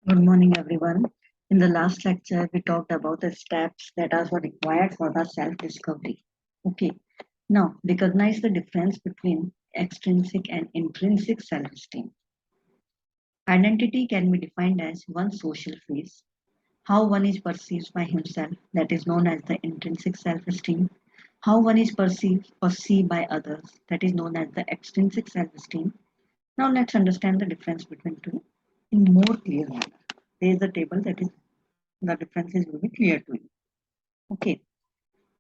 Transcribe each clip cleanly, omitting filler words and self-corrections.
Good morning, everyone. In the last lecture, we talked about the steps that are required for the self-discovery. Okay. Now, recognize the difference between extrinsic and intrinsic self-esteem. Identity can be defined as one's social phase, how one is perceived by himself, that is known as the intrinsic self-esteem, how one is perceived or seen by others, that is known as the extrinsic self-esteem. Now, let's understand the difference between two in more clear manner. There is a table that is the differences will be clear to you. Okay,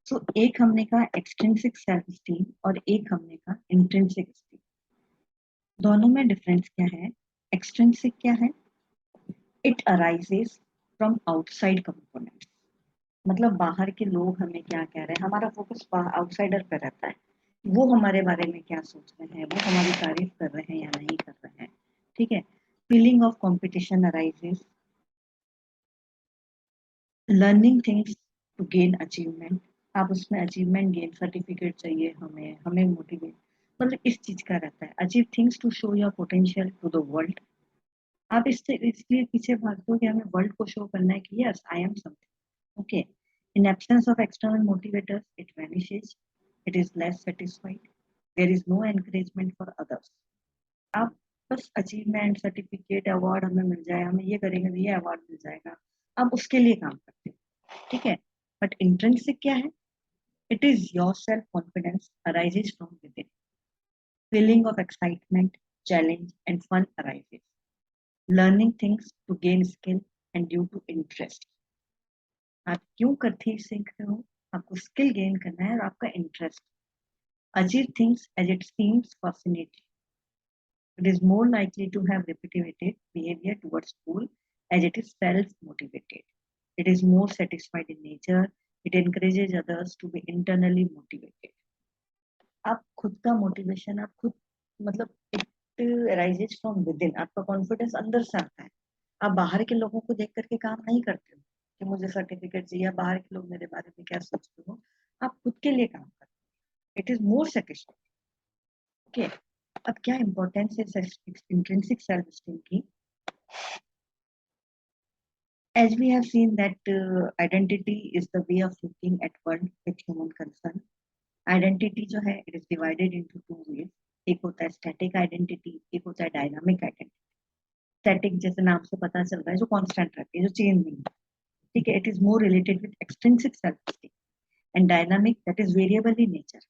so एक हमने कहा extrinsic self esteem और एक हमने कहा intrinsic steam. दोनों में difference क्या है? एक्सट्रिंसिक क्या है? It arises from outside components. मतलब बाहर के लोग हमें क्या कह रहे हैं, हमारा फोकस आउटसाइडर पर रहता है. वो हमारे बारे में क्या सोच रहे हैं, वो हमारी तारीफ कर रहे हैं या नहीं कर रहे हैं. ठीक है. Feeling of competition arises. Learning things to gain achievement. आप उसमें अचीवमेंट गेन सर्टिफिकेट चाहिए, हमें मोटिवेट, मतलब इस चीज का रहता है. Achieve things to show your potential to the world. आप इससे इसलिए पीछे भागते हो कि हमें वर्ल्ड को शो करना है कि yes I am something. Okay. In absence of external motivators it vanishes. It is less satisfied. There is no encouragement for others. आप बस अचीवमेंट सर्टिफिकेट अवार्ड हमें मिल जाए, हमें ये करेंगे तो ये अवार्ड मिल जाएगा, आप उसके लिए काम करते हो. ठीक है. बट इंट्रिंसिक क्या है? It is your self confidence arises from within. Feeling of excitement, challenge and fun arises. Learning things to gain skill and due to interest. आप क्यों करते सीख रहे हो? आपको स्किल गेन करना है और आपका interest. Achieve things as it seems fascinating. It is more likely to have repetitive behavior towards school as it is self-motivated. It is more satisfied in nature. It encourages others to be internally motivated. आप खुद का motivation आप खुद, मतलब it arises from with in. आपका confidence अंदर से आता है. आप बाहर के लोगों को देख करके काम नहीं करते हो कि मुझे सर्टिफिकेट चाहिए, बाहर के लोग मेरे बारे में क्या सोचते हो. आप खुद के लिए काम करते हो. It is more satisfied. Okay. अब क्या इंपॉर्टेंस है इंट्रिंसिक सेल्फ एस्टीम की? As we have seen that identity is the way of looking at world with human concern. Identity जो है it is divided into two ways. एक होता है static identity, एक होता है dynamic identity. Static जैसे नाम से पता चल रहा है, जो constant रहती है, जो change नहीं है. ठीक है. It is more related with extrinsic self-esteem. And dynamic, that is variable in nature.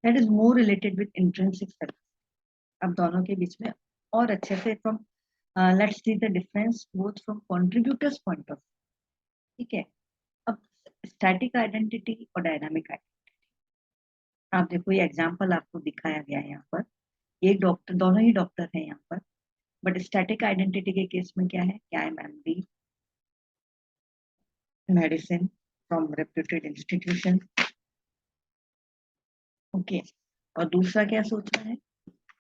That is more related with intrinsic self-esteem. अब दोनों के बीच में और अच्छे से from let's see the difference both from contributors point of view. ठीक है. अब स्टैटिक आइडेंटिटी और डायनामिक आइडेंटिटी, आप देखो ये एग्जांपल आपको दिखाया गया है यहाँ पर. एक डॉक्टर, दोनों ही डॉक्टर हैं यहाँ पर. बट स्टैटिक आइडेंटिटी के केस में क्या है? क्या है? Memory, medicine from reputed institution. Okay. और दूसरा क्या सोच रहा है?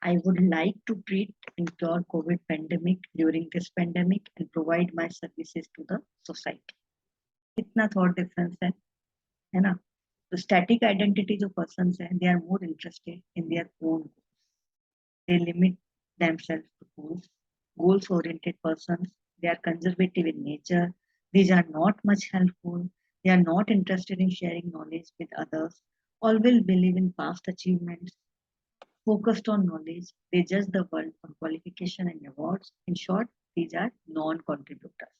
I would like to treat and cure COVID pandemic during this pandemic and provide my services to the society. कितना थॉट डिफरेंस है ना? तो स्टैटिक आइडेंटिटी जो पर्सन है, they are more interested in their own goals. They limit themselves to goals. Goals oriented persons, they are conservative in nature. These are not much helpful. They are not interested in sharing knowledge with others. All will believe in past achievements. Focused on knowledge. They judge the world on qualification and awards. In short, these are non-contributors.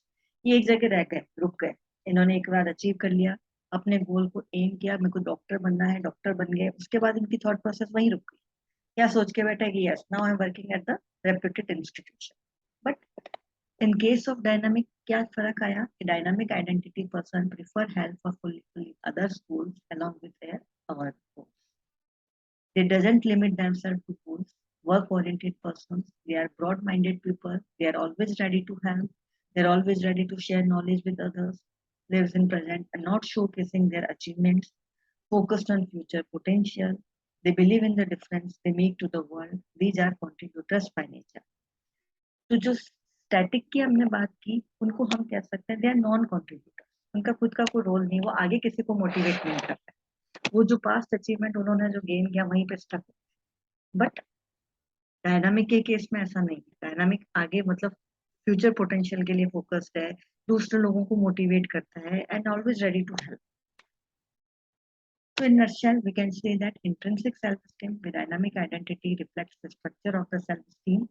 ये एक जगह रह गए, रुक गए. इन्होंने एक बार achieve कर लिया, अपने गोल को एम किया, मेरे को डॉक्टर बनना है, डॉक्टर बन गए. उसके बाद इनकी थॉट प्रोसेस वहीं रुक गई. क्या सोच के बैठा कि yes now I am working at the reputed institution. But in case of dynamic क्या फर्क आया कि dynamic identity person prefer help for fulfilling others goals along with their our goals. They doesn't limit themselves to goals. Work-oriented persons, they are broad-minded people. They are always ready to help. They are always ready to share knowledge with others. Lives in present and not showcasing their achievements. Focused on future potential. They believe in the difference they make to the world. These are contributors by nature. तो जो static की हमने बात की, उनको हम कह सकते हैं दे आर नॉन कॉन्ट्रीब्यूटर. उनका खुद का कोई रोल नहीं, वो आगे किसी को मोटिवेट नहीं करता. वो जो पास्ट अचीवमेंट उन्होंने जो गेन किया वहीं पे स्टक. बट डायनामिक के केस में ऐसा नहीं है. डायनामिक आगे मतलब फ्यूचर पोटेंशियल के लिए फोकस्ड है, दूसरे लोगों को मोटिवेट करता है and always ready to help. So in nutshell, we can say that intrinsic self-esteem with dynamic identity reflects the structure of the self-esteem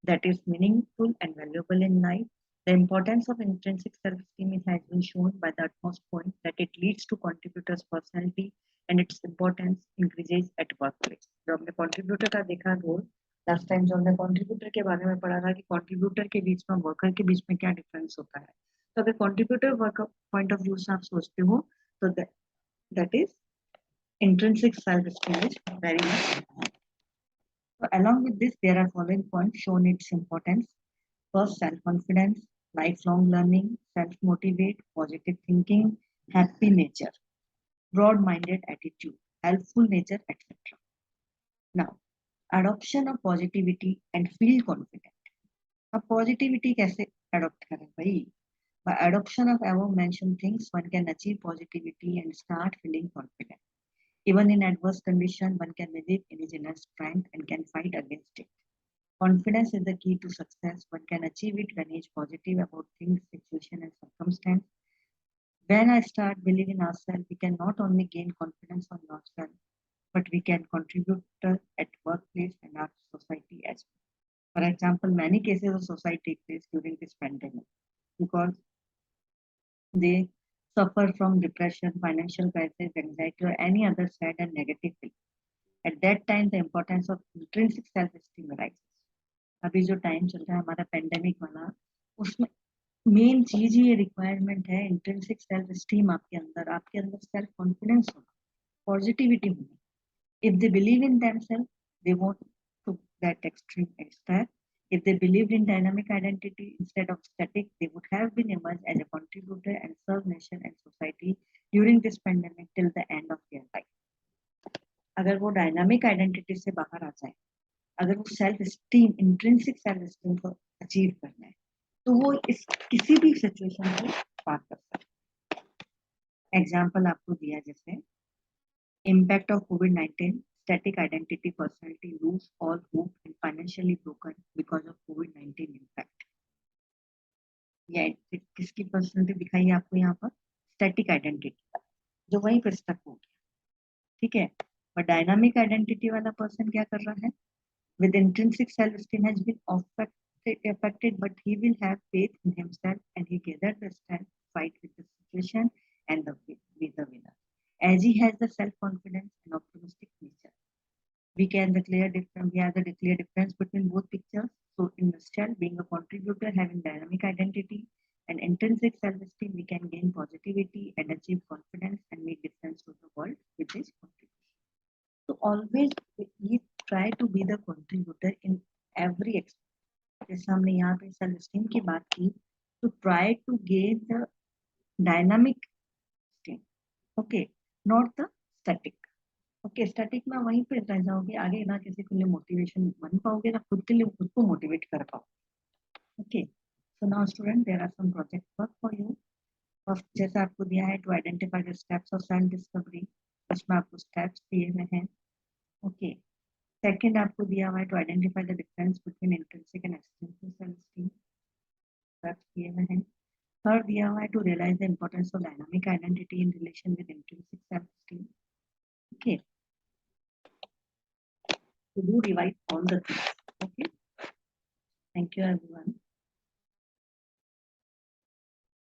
that is meaningful and valuable in life. The importance of intrinsic self-esteem has been shown by the utmost point that it leads to contributors' personality and its importance increases at workplace. जो हमने contributor का देखा role last time, जो हमने contributor के बारे में पढ़ा था कि contributor के बीच में वर्कर के बीच में क्या डिफरेंस होता है. तो अगर contributor worker point of view से आप सोचते हो तो that is intrinsic self-esteem is very much. So along with this, there are following points shown its importance. First, self-confidence, lifelong learning, self-motivate, positive thinking, happy nature, broad-minded attitude, helpful nature, etc. Now, adoption of positivity and feel confident. अब positivity कैसे adopt करें भाई? By adoption of above mentioned things, one can achieve positivity and start feeling confident. Even in adverse condition, one can believe in his inner strength and can fight against it. Confidence is the key to success. One can achieve it when he is positive about things, situation, and circumstance. When I start believing in ourselves, we can not only gain confidence on ourselves, but we can contribute at workplace and our society as well. For example, many cases of suicide take place during this pandemic because they suffer from depression, financial crisis, anxiety, or any other sad and negative feeling. At that time, the importance of intrinsic self-esteem arises. अभी जो time चल रहा है हमारा pandemic वाला, उसमें main चीज ये रिक्वायरमेंट है इंट्रिंसिक सेल्फ स्टीम आपके अंदर सेल्फ कॉन्फिडेंस होना, पॉजिटिविटी होना. If they believe in themselves, they won't to that extreme step. If they believed in dynamic identity instead of static, they would have been emerged as a contributor and serve nation and society during this pandemic till the end of their life. अगर वो dynamic identity से बाहर आ जाए, अगर वो self esteem intrinsic self esteem को achieve करना है, तो वो इस किसी भी सिचुएशन को पार कर सकते हैं. एग्जाम्पल आपको दिया जैसे impact of covid, static identity personality lose all hope and financially broken because of COVID-19 impact. या किसकी पर्सनैलिटी दिखाई है आपको यहाँ पर? स्टैटिक आइडेंटिटी, जो वहीं पर स्टक हो गया. ठीक है, पर डायनामिक आइडेंटिटी वाला पर्सन क्या कर रहा है? With intrinsic self-esteem has been affected, but he will have faith in himself and he gathered the strength to fight with the situation and be the winner. As he has the self-confidence and optimistic nature, we have the clear difference between both pictures. So in nutshell, being a contributor having dynamic identity and intrinsic self-esteem, we can gain positivity and achieve confidence and make difference to the world, which is contribution. So always we try to be the contributor in every aspect. जैसे हमने यहाँ पे self esteem की बात की, तो try to gain the dynamic esteem, okay, not the static. Okay, static में वहीं पे रह जाओगे, आगे ना किसी के लिए मोटिवेशन बन पाओगे, ना खुद के लिए खुद को मोटिवेट कर पाओगे. Okay, so now student, there are some project work for you. First, जैसे आपको दिया है to identify the steps of self discovery, उसमें आपको steps दिए हुए हैं. Okay. Second, आपको दिया हुआ है to identify the difference between intrinsic and extrinsic self-esteem. Steps दिए हुए हैं. Third, दिया हुआ है to realize the importance of dynamic identity in relation with intrinsic self-esteem. Okay. So do revise all the things. Okay. Thank you, everyone.